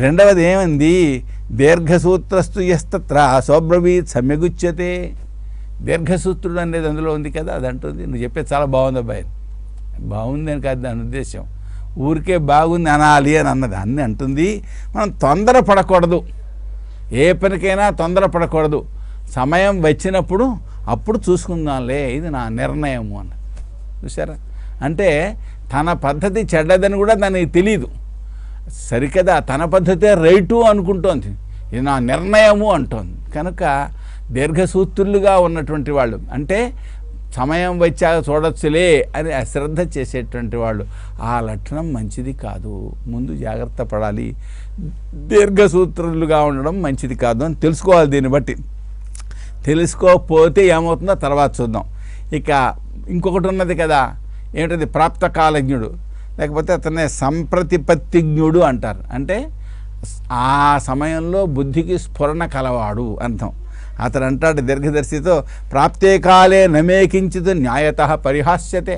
రెండవది ఏమంది, దీర్ఘసూత్రస్తు యస్తత్ర సౌబ్రవీత్ సమ్యగుచ్యతే. దీర్ఘసూత్రుడు అనేది అందులో ఉంది కదా, అది అంటుంది. నువ్వు చెప్పేది చాలా బాగుంది అబ్బాయి, బాగుంది అని కాదు దాని ఉద్దేశం, ఊరికే బాగుంది అనాలి అని అన్నది. అన్నీ అంటుంది. మనం తొందరపడకూడదు, ఏ పనికైనా తొందరపడకూడదు. సమయం వచ్చినప్పుడు అప్పుడు చూసుకుందాంలే, ఇది నా నిర్ణయము అన్న. చూసారా, అంటే తన పద్ధతి చెడ్డదని కూడా దానికి తెలియదు. సరికదా, తన పద్ధతే రైటు అనుకుంటోంది, ఇది నా నిర్ణయము అంటోంది. కనుక దీర్ఘసూత్రులుగా ఉన్నటువంటి వాళ్ళు, అంటే సమయం వచ్చాక చూడొచ్చులే అని అశ్రద్ధ చేసేటువంటి వాళ్ళు, ఆ లక్షణం మంచిది కాదు. ముందు జాగ్రత్త పడాలి, దీర్ఘసూత్రులుగా ఉండడం మంచిది కాదు అని తెలుసుకోవాలి. దీన్ని బట్టి తెలుసుకోకపోతే ఏమవుతుందో తర్వాత చూద్దాం. ఇక ఇంకొకటి ఉన్నది కదా, ఏమిటది, ప్రాప్తకాలజ్ఞుడు, లేకపోతే అతనే సంప్రతిపత్తిజ్ఞుడు అంటారు. అంటే ఆ సమయంలో బుద్ధికి స్ఫురణ కలవాడు అర్థం. అతను అంటాడు దీర్ఘదర్శితో, ప్రాప్తే కాలే నమేకించిత్ న్యాయత పరిహాస్యతే.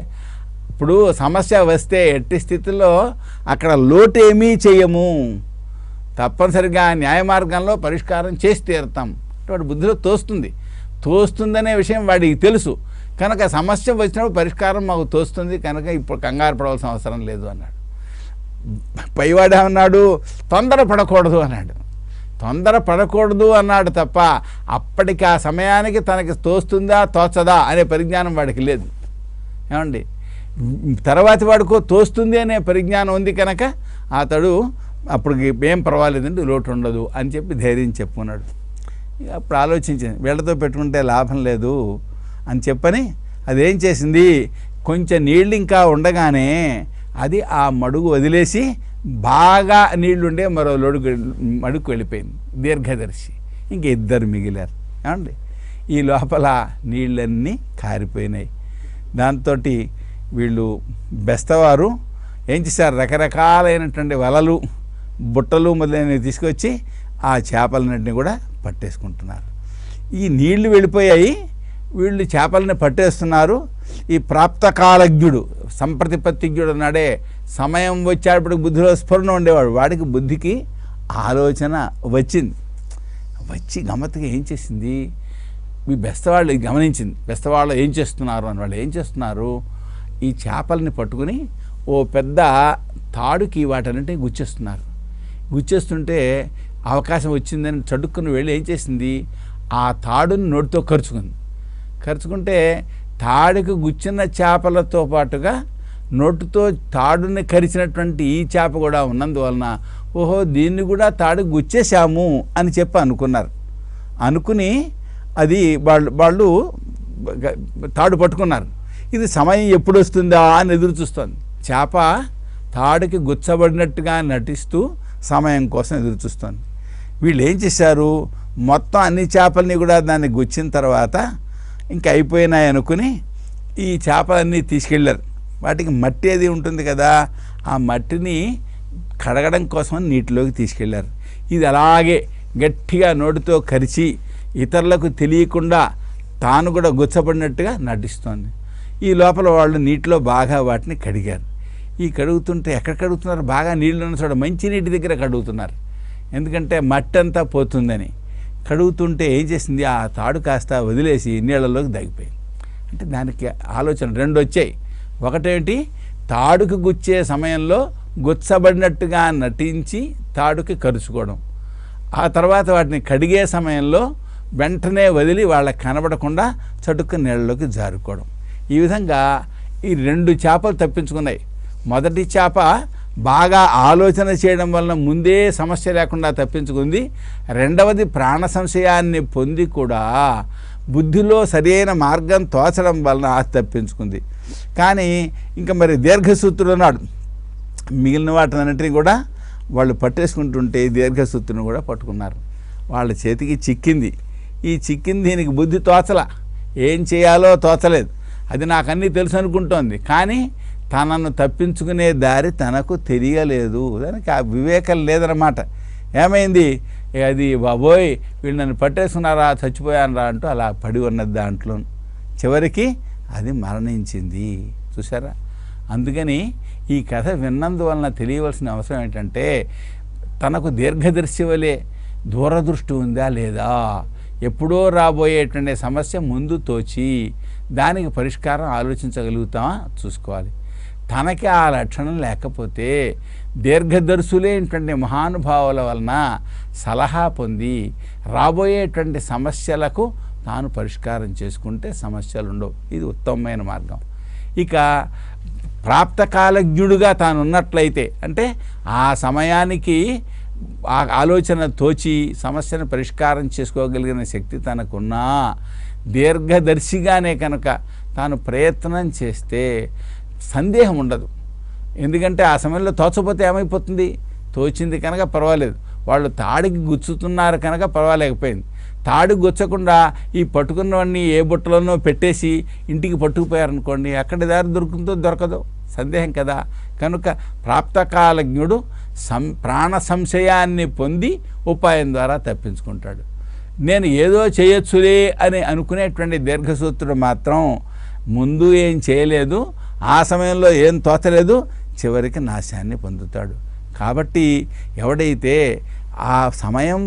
ఇప్పుడు సమస్య వస్తే ఎట్టి స్థితిలో అక్కడ లోటేమీ చేయము, తప్పనిసరిగా న్యాయ మార్గంలో పరిష్కారం చేసి తీరుతాం. వాడి బుద్ధిలో తోస్తుందనే విషయం వాడికి తెలుసు. కనుక సమస్య వచ్చినప్పుడు పరిష్కారం మాకు తోస్తుంది, కనుక ఇప్పుడు కంగారు పడవలసిన అవసరం లేదు అన్నాడు. పైవాడు ఏమన్నాడు, తొందరపడకూడదు అన్నాడు. తొందరపడకూడదు అన్నాడు తప్ప అప్పటికి ఆ సమయానికి తనకి తోస్తుందా తోచదా అనే పరిజ్ఞానం వాడికి లేదు. ఏమండి, తర్వాతి వాడికో తోస్తుంది అనే పరిజ్ఞానం ఉంది కనుక అతడు అప్పుడు ఏం పర్వాలేదండి, లోటు ఉండదు అని చెప్పి ధైర్యం చెప్పుకున్నాడు. అప్పుడు ఆలోచించింది, వీళ్ళతో పెట్టుకుంటే లాభం లేదు అని చెప్పని అదేం చేసింది, కొంచెం నీళ్ళు ఇంకా ఉండగానే అది ఆ మడుగు వదిలేసి బాగా నీళ్లుండే మరో మడుగు వెళ్ళిపోయింది. దీర్ఘదర్శి ఇంక ఇద్దరు మిగిలారు. ఏమండి, ఈ లోపల నీళ్ళన్నీ కారిపోయినాయి. దాంతో వీళ్ళు బెస్తవారు ఏం చేశారు, రకరకాలైనటువంటి వలలు, బుట్టలు మొదలైనవి తీసుకొచ్చి ఆ చేపలన్నింటినీ కూడా పట్టేసుకుంటున్నారు. ఈ నీళ్లు వెళ్ళిపోయాయి, వీళ్ళు చేపలని పట్టేస్తున్నారు. ఈ ప్రాప్తకాలజ్ఞుడు, సంప్రతిపత్తిజ్ఞుడు అన్నాడే, సమయం వచ్చేటప్పుడు బుద్ధిలో స్ఫురణ ఉండేవాడు, వాడికి బుద్ధికి ఆలోచన వచ్చి గమ్మత్తుగా ఏం చేసింది, ఈ బెస్తవాళ్ళు గమనించింది, బెస్తవాళ్ళు ఏం చేస్తున్నారు అని. వాళ్ళు ఏం చేస్తున్నారు, ఈ చేపలని పట్టుకుని ఓ పెద్ద తాడుకి వాటన్నింటినీ గుచ్చేస్తుంటే అవకాశం వచ్చిందని చడుక్కుని వెళ్ళి ఏం చేసింది, ఆ తాడుని నోటితో ఖర్చుకుంటే తాడుకు గుచ్చిన చేపలతో పాటుగా నోటితో తాడుని కరిచినటువంటి ఈ చేప కూడా ఉన్నందువలన ఓహో దీన్ని కూడా తాడు గుచ్చేసాము అని చెప్పి అనుకుని అది వాళ్ళు తాడు పట్టుకున్నారు. ఇది సమయం ఎప్పుడు వస్తుందా అని ఎదురు చూస్తుంది. చేప తాడుకి గుచ్చబడినట్టుగా నటిస్తూ సమయం కోసం ఎదురు చూస్తుంది. వీళ్ళు ఏం చేశారు, మొత్తం అన్ని చేపల్ని కూడా దాన్ని గుచ్చిన తర్వాత ఇంకా అయిపోయినాయి అనుకుని ఈ చేపలన్నీ తీసుకెళ్ళారు. వాటికి మట్టి అది ఉంటుంది కదా, ఆ మట్టిని కడగడం కోసం నీటిలోకి తీసుకెళ్ళారు. ఇది అలాగే గట్టిగా నోటితో కరిచి ఇతరులకు తెలియకుండా తాను కూడా గుచ్చబడినట్టుగా నటిస్తోంది. ఈ లోపల వాళ్ళు నీటిలో బాగా వాటిని కడిగారు. ఈ కడుగుతుంటే ఎక్కడ కడుగుతున్నారు, బాగా నీళ్ళు ఉన్న చోట మంచి నీటి దగ్గర కడుగుతున్నారు, ఎందుకంటే మట్టి అంతా పోతుందని. కడుగుతుంటే ఏం చేసింది, ఆ తాడు కాస్త వదిలేసి నీళ్ళలోకి దిగిపోయింది. అంటే దానికి ఆలోచన రెండు వచ్చాయి. ఒకటేంటి, తాడుకు గుచ్చే సమయంలో గుచ్చబడినట్టుగా నటించి తాడుకి కరుచుకోవడం, ఆ తర్వాత వాటిని కడిగే సమయంలో వెంటనే వదిలి వాళ్ళకి కనబడకుండా చటుక్క నీళ్ళలోకి జారుకోవడం. ఈ విధంగా ఈ రెండు చేపలు తప్పించుకున్నాయి. మొదటి చేప బాగా ఆలోచన చేయడం వలన ముందే సమస్య లేకుండా తప్పించుకుంది. రెండవది ప్రాణ సంశయాన్ని పొంది కూడా బుద్ధిలో సరైన మార్గం తోచడం వలన తప్పించుకుంది. కానీ ఇంకా మరి దీర్ఘసూత్రుడు ఉన్నాడు, మిగిలిన వాటినన్నింటినీ కూడా వాళ్ళు పట్టేసుకుంటుంటే దీర్ఘసూత్రుని కూడా పట్టుకున్నారు. వాళ్ళ చేతికి చిక్కింది. ఈ చిక్కింది దీనికి బుద్ధి తోచల, ఏం చేయాలో తోచలేదు. అది నాకు అన్నీ తెలుసు అనుకుంటోంది, కానీ తనను తప్పించుకునే దారి తనకు తెలియలేదు. దానికి ఆ వివేకం లేదన్నమాట. ఏమైంది, అది బాబోయ్ వీళ్ళు నన్ను పట్టేసుకున్నారా, చచ్చిపోయాను రా అంటూ అలా పడి ఉన్నది. దాంట్లో చివరికి అది మరణించింది. చూసారా, అందుకని ఈ కథ విన్నందువలన తెలియవలసిన అవసరం ఏంటంటే తనకు దీర్ఘదర్శి వలె దూరదృష్టి ఉందా లేదా, ఎప్పుడో రాబోయేటువంటి సమస్య ముందు తోచి దానికి పరిష్కారం ఆలోచించగలుగుతామా చూసుకోవాలి. తనకి ఆ లక్షణం లేకపోతే దీర్ఘదర్శులైనటువంటి మహానుభావుల వలన సలహా పొంది రాబోయేటువంటి సమస్యలకు తాను పరిష్కారం చేసుకుంటే సమస్యలు ఉండవు. ఇది ఉత్తమమైన మార్గం. ఇక ప్రాప్తకాలజ్ఞుడుగా తాను ఉన్నట్లయితే, అంటే ఆ సమయానికి ఆ ఆలోచన తోచి సమస్యను పరిష్కారం చేసుకోగలిగిన శక్తి తనకున్నా దీర్ఘదర్శిగానే కనుక తాను ప్రయత్నం చేస్తే సందేహం ఉండదు. ఎందుకంటే ఆ సమయంలో తోచపోతే ఏమైపోతుంది, తోచింది కనుక పర్వాలేదు, వాళ్ళు తాడికి గుచ్చుతున్నారు కనుక పర్వాలేకపోయింది. తాడు గుచ్చకుండా ఈ పట్టుకున్నవన్నీ ఏ బుట్టలోనో పెట్టేసి ఇంటికి పట్టుకుపోయారనుకోండి, అక్కడ దారి దొరుకుతుందో దొరకదో సందేహం కదా. కనుక ప్రాప్తకాలజ్ఞుడు ప్రాణ సంశయాన్ని పొంది ఉపాయం ద్వారా తప్పించుకుంటాడు. నేను ఏదో చేయొచ్చులే అని అనుకునేటువంటి దీర్ఘసూత్రుడు మాత్రం ముందు ఏం చేయలేదు, ఆ సమయంలో ఏం తోచలేదు, చివరికి నాశాన్ని పొందుతాడు. కాబట్టి ఎవడైతే ఆ సమయం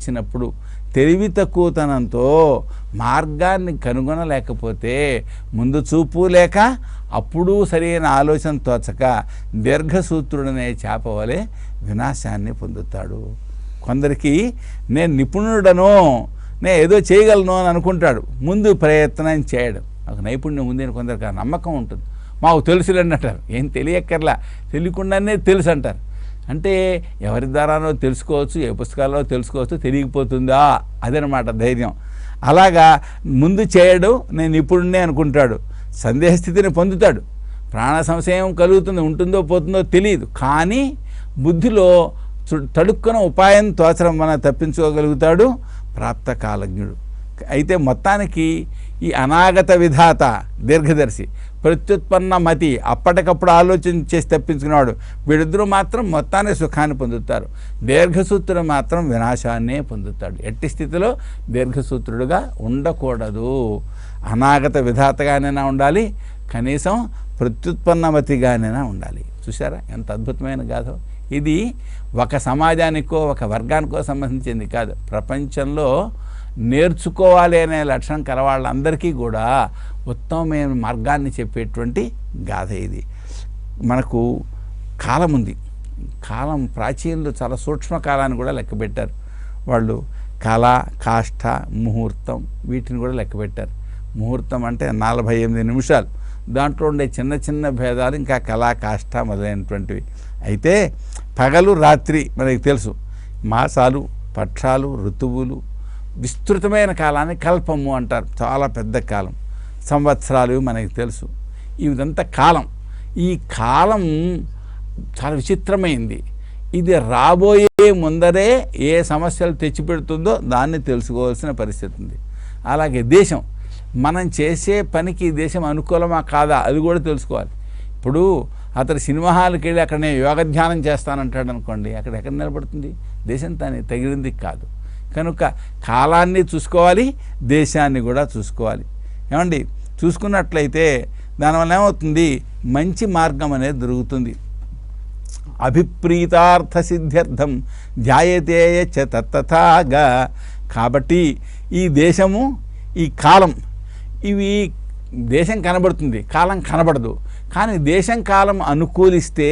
వచ్చినప్పుడు తెలివి తక్కువతనంతో మార్గాన్ని కనుగొనలేకపోతే, ముందు చూపు లేక అప్పుడు సరైన ఆలోచన తోచక దీర్ఘసూత్రుడనే చేప వలె వినాశాన్ని పొందుతాడు. కొందరికి నేను నిపుణుడనో నేను ఏదో చేయగలను అని అనుకుంటాడు, ముందు ప్రయత్నం చేయడం. నాకు నైపుణ్యం ఉంది అని కొందరికి ఆ నమ్మకం ఉంటుంది. మాకు తెలుసులేండి అంటారు. ఏం తెలియక్కర్లా, తెలియకుండానే తెలుసు అంటారు. అంటే ఎవరి ద్వారానో తెలుసుకోవచ్చు, ఏ పుస్తకాల్లో తెలుసుకోవచ్చు, తెలియకపోతుందా అదనమాట ధైర్యం. అలాగా ముందు చేయడం నేను నిపుణుడినే అనుకుంటాడు, సందేహస్థితిని పొందుతాడు. ప్రాణ సంశయం కలుగుతుంది, ఉంటుందో పోతుందో తెలియదు, కానీ బుద్ధిలో తడుక్కున ఉపాయం తోచడం మన తప్పించుకోగలుగుతాడు ప్రాప్తకాలజ్ఞుడు. అయితే మొత్తానికి ఈ అనాగత విధాత దీర్ఘదర్శి, ప్రత్యుత్పన్న మతి అప్పటికప్పుడు ఆలోచన చేసి తప్పించుకున్నాడు, వీడిద్దరూ మాత్రం మొత్తాన్ని సుఖాన్ని పొందుతారు. దీర్ఘసూత్రుడు మాత్రం వినాశాన్నే పొందుతాడు. ఎట్టి స్థితిలో దీర్ఘసూత్రుడుగా ఉండకూడదు. అనాగత విధాతగానైనా ఉండాలి, కనీసం ప్రత్యుత్పన్నమతిగానైనా ఉండాలి. చూసారా ఎంత అద్భుతమైన గాథ. ఇది ఒక సమాజానికో ఒక వర్గానికో సంబంధించింది కాదు, ప్రపంచంలో నేర్చుకోవాలి అనే లక్షణం కలవాళ్ళందరికీ కూడా ఉత్తమమైన మార్గాన్ని చెప్పేటువంటి గాథ ఇది. మనకు కాలం ఉంది. కాలం ప్రాచీనులు చాలా సూక్ష్మ కాలాన్ని కూడా లెక్క పెట్టారు. వాళ్ళు కళ, కాష్ఠ, ముహూర్తం వీటిని కూడా లెక్క పెట్టారు. ముహూర్తం అంటే 48 నిమిషాలు, దాంట్లో ఉండే చిన్న చిన్న భేదాలు ఇంకా కళ, కాష్ఠ మొదలైనటువంటివి. అయితే పగలు రాత్రి మనకి తెలుసు, మాసాలు, పక్షాలు, ఋతువులు, విస్తృతమైన కాలాన్ని కల్పము అంటారు, చాలా పెద్ద కాలం. సంవత్సరాలు మనకి తెలుసు. ఇదంతా కాలం. ఈ కాలం చాలా విచిత్రమైంది. ఇది రాబోయే ముందరే ఏ సమస్యలు తెచ్చిపెడుతుందో దాన్ని తెలుసుకోవాల్సిన పరిస్థితి ఉంది. అలాగే దేశం, మనం చేసే పనికి దేశం అనుకూలమా కాదా అది కూడా తెలుసుకోవాలి. ఇప్పుడు అతడు సినిమా హాల్కి వెళ్ళి అక్కడ నేను యోగధ్యానం చేస్తానంటాడు అనుకోండి, అక్కడ ఎక్కడ నిలబడుతుంది, దేశం దాన్ని తగిలింది కాదు. కనుక కాలాన్ని చూసుకోవాలి, దేశాన్ని కూడా చూసుకోవాలి. ఏమండి, చూసుకున్నట్లయితే దానివల్ల ఏమవుతుంది, మంచి మార్గం అనేది దొరుకుతుంది. అభిప్రీతార్థ సిద్ధ్యర్థం ధ్యాయతే చ తత్తథాగా. కాబట్టి ఈ దేశము, ఈ కాలం, ఇవి దేశం కనబడుతుంది, కాలం కనబడదు. కానీ దేశం కాలం అనుకూలిస్తే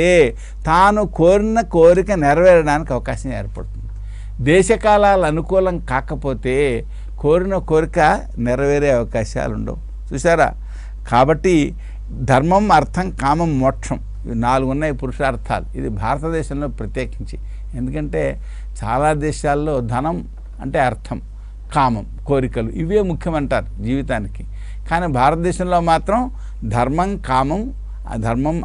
తాను కోరిన కోరిక నెరవేరడానికి అవకాశం ఏర్పడుతుంది. దేశకాలాలు అనుకూలం కాకపోతే కోరిన కోరిక నెరవేరే అవకాశాలు ఉండవు. చూసారా? కాబట్టి ధర్మం, అర్థం, కామం, మోక్షం, ఇవి 4 ఉన్నాయి పురుషార్థాలు. ఇది భారతదేశంలో ప్రత్యేకించి, ఎందుకంటే చాలా దేశాల్లో ధనం అంటే అర్థం, కామం, కోరికలు ఇవే ముఖ్యమంటారు జీవితానికి. కానీ భారతదేశంలో మాత్రం ధర్మం, కామం,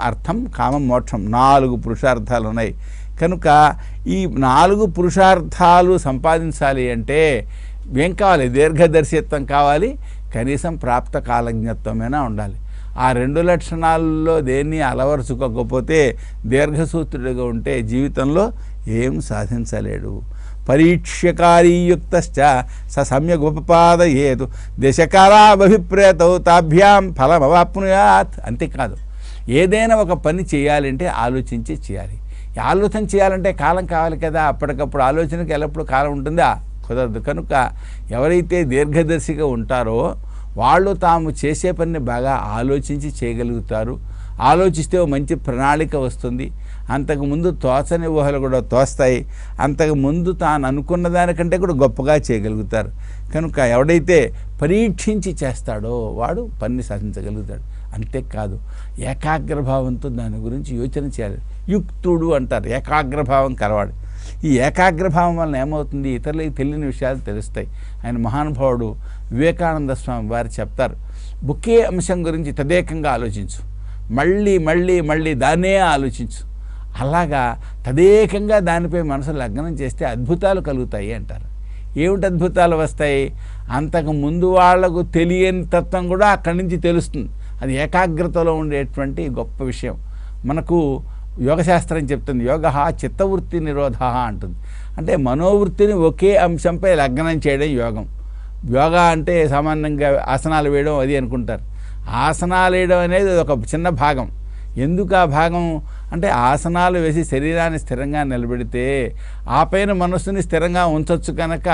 అర్థం, కామం, మోక్షం 4 పురుషార్థాలు ఉన్నాయి. కనుక ఈ 4 పురుషార్థాలు సంపాదించాలి అంటే ఏం కావాలి? దీర్ఘదర్శిత్వం కావాలి, కనీసం ప్రాప్త కాలజ్ఞత్వమైనా ఉండాలి. ఆ 2 లక్షణాల్లో దేన్ని అలవరుచుకోకపోతే దీర్ఘసూత్రుడిగా ఉంటే జీవితంలో ఏం సాధించలేడు. పరీక్ష్యకారీయుక్త సమ్యగుపపాదయేతు దేశకాలాభిప్రేతౌ తాభ్యాం ఫలమవాప్నుయాత్. అంతేకాదు, ఏదైనా ఒక పని చేయాలంటే ఆలోచించి చేయాలి. ఆలోచన చేయాలంటే కాలం కావాలి కదా, అప్పటికప్పుడు ఆలోచనకి ఎల్లప్పుడూ కాలం ఉంటుందా? కుదరదు. కనుక ఎవరైతే దీర్ఘదర్శిగా ఉంటారో వాళ్ళు తాము చేసే పనిని బాగా ఆలోచించి చేయగలుగుతారు. ఆలోచిస్తే మంచి ప్రణాళిక వస్తుంది. అంతకుముందు తోచని ఊహలు కూడా తోస్తాయి. అంతకుముందు తాను అనుకున్న దానికంటే కూడా గొప్పగా చేయగలుగుతారు. కనుక ఎవడైతే పరీక్షించి చేస్తాడో వాడు పనిని సాధించగలుగుతాడు. అంతేకాదు ఏకాగ్రభావంతో దాని గురించి యోచన చేయాలి. యుక్తుడు అంటారు, ఏకాగ్రభావం కలవాడు. ఈ ఏకాగ్రభావం వలన ఏమవుతుంది? ఇతరులకి తెలియని విషయాలు తెలుస్తాయి. ఆయన మహానుభావుడు వివేకానంద స్వామి వారు చెప్తారు, ఒకే అంశం గురించి తదేకంగా ఆలోచించు, మళ్ళీ మళ్ళీ మళ్ళీ దాన్నే ఆలోచించు. అలాగా తదేకంగా దానిపై మనసు లగ్నం చేస్తే అద్భుతాలు కలుగుతాయి అంటారు. ఏమిటి అద్భుతాలు వస్తాయి? అంతకు ముందు వాళ్లకు తెలియని తత్వం కూడా అక్కడి నుంచి తెలుస్తుంది. అది ఏకాగ్రతలో ఉండేటువంటి గొప్ప విషయం. మనకు యోగశాస్త్రం చెప్తుంది, యోగ చిత్తవృత్తి నిరోధ అంటుంది. అంటే మనోవృత్తిని ఒకే అంశంపై లగ్నం చేయడం యోగం. యోగా అంటే సామాన్యంగా ఆసనాలు వేయడం అది అనుకుంటారు. ఆసనాలు వేయడం అనేది ఒక చిన్న భాగం. ఎందుకు ఆ భాగం అంటే ఆసనాలు వేసి శరీరాన్ని స్థిరంగా నిలబెడితే ఆ పైన మనస్సుని స్థిరంగా ఉంచవచ్చు. కనుక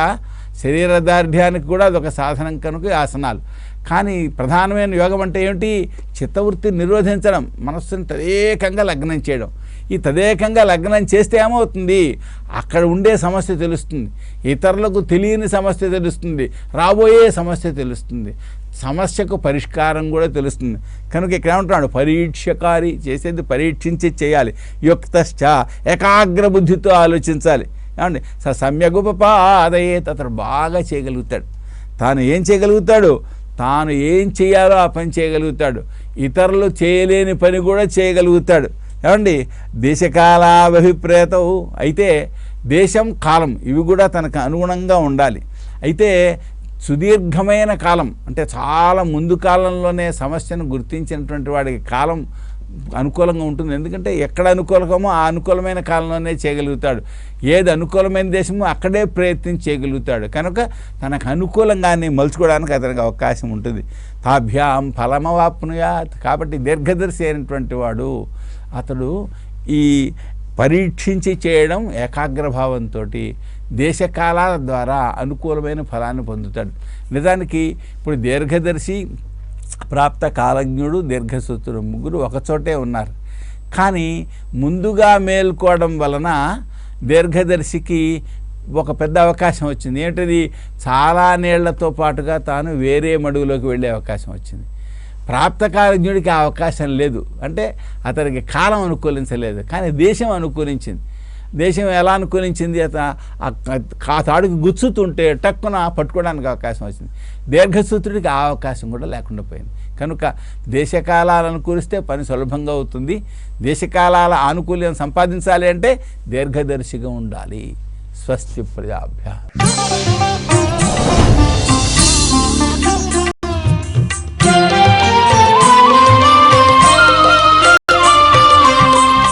శరీర దార్ఢ్యానికి కూడా అదొక సాధనం కనుక ఆసనాలు. కానీ ప్రధానమైన యోగం అంటే ఏమిటి? చిత్తవృత్తిని నిరోధించడం, మనస్సుని తదేకంగా లగ్నం చేయడం. ఈ తదేకంగా లగ్నం చేస్తే ఏమవుతుంది? అక్కడ ఉండే సమస్య తెలుస్తుంది, ఇతరులకు తెలియని సమస్య తెలుస్తుంది, రాబోయే సమస్య తెలుస్తుంది, సమస్యకు పరిష్కారం కూడా తెలుస్తుంది. కనుక ఇక్కడ ఏమంటున్నాడు? పరీక్షకారి, చేసేది పరీక్షించి చేయాలి. యుక్తశ్చ, ఏకాగ్ర బుద్ధితో ఆలోచించాలి. ఏమండి? సమ్యగుపపాదయేత్, అతడు బాగా చేయగలుగుతాడు. తాను ఏం చేయగలుగుతాడు? తాను ఏం చేయాలో ఆ పని చేయగలుగుతాడు. ఇతరులు చేయలేని పని కూడా చేయగలుగుతాడు. ఏమండి? దేశకాలాభిప్రేతం, అయితే దేశం కాలం ఇవి కూడా తనకు అనుగుణంగా ఉండాలి. అయితే సుదీర్ఘమైన కాలం అంటే చాలా ముందు కాలంలోనే సమస్యను గుర్తించినటువంటి వాడికి కాలం అనుకూలంగా ఉంటుంది. ఎందుకంటే ఎక్కడ అనుకూలమో ఆ అనుకూలమైన కాలంలోనే చేయగలుగుతాడు. ఏది అనుకూలమైన దేశమో అక్కడే ప్రయత్నించి చేయగలుగుతాడు. కనుక తనకు అనుకూలంగానే మలుచుకోవడానికి అతనికి అవకాశం ఉంటుంది. తాభ్యాం ఫలమవాప్నుయాత్. కాబట్టి దీర్ఘదర్శి అయినటువంటి వాడు అతడు ఈ పరీక్షించి చేయడం ఏకాగ్రభావంతో దేశకాలాల ద్వారా అనుకూలమైన ఫలాన్ని పొందుతాడు. నిజానికి ఇప్పుడు దీర్ఘదర్శి, ప్రాప్త కాలజ్ఞుడు, దీర్ఘసూత్రుడు ముగ్గురు ఒకచోటే ఉన్నారు. కానీ ముందుగా మేల్కోవడం వలన దీర్ఘదర్శికి ఒక పెద్ద అవకాశం వచ్చింది. ఏంటది? చాలా నీళ్లతో పాటుగా తాను వేరే మడుగులోకి వెళ్ళే అవకాశం వచ్చింది. ప్రాప్తకాలజ్ఞుడికి ఆ అవకాశం లేదు. అంటే అతనికి కాలం అనుకూలించలేదు, కానీ దేశం అనుకూలించింది. దేశం ఎలా అనుకూలించింది? ఆ తాడుకి గుచ్చుతుంటే టక్కున పట్టుకోవడానికి అవకాశం వచ్చింది. దీర్ఘసూత్రుడికి ఆ అవకాశం కూడా లేకుండా పోయింది. కనుక దేశకాలాలు అనుకూలిస్తే పని సులభంగా అవుతుంది. దేశకాలాల ఆనుకూల్యం సంపాదించాలి అంటే దీర్ఘదర్శిగా ఉండాలి. స్వస్తి ప్రజాభ్య.